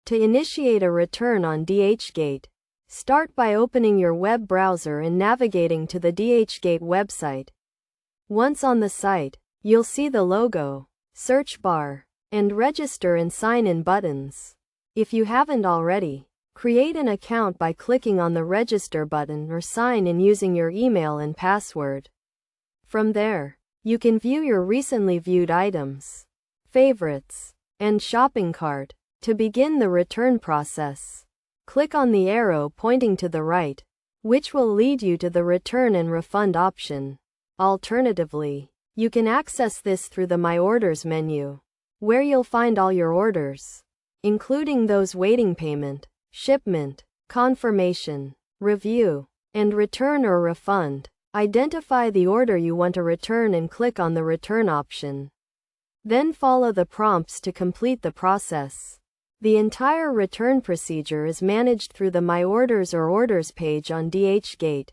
To initiate a return on Dhgate, start by opening your web browser and navigating to the Dhgate website. Once on the site, you'll see the logo, search bar, and register and sign in buttons. If you haven't already, create an account by clicking on the register button or sign in using your email and password. From there, you can view your recently viewed items, favorites, and shopping cart. To begin the return process, click on the arrow pointing to the right, which will lead you to the return and refund option. Alternatively, you can access this through the My Orders menu, where you'll find all your orders, including those waiting payment, shipment, confirmation, review, and return or refund. Identify the order you want to return and click on the return option. Then follow the prompts to complete the process. The entire return procedure is managed through the My Orders or Orders page on Dhgate.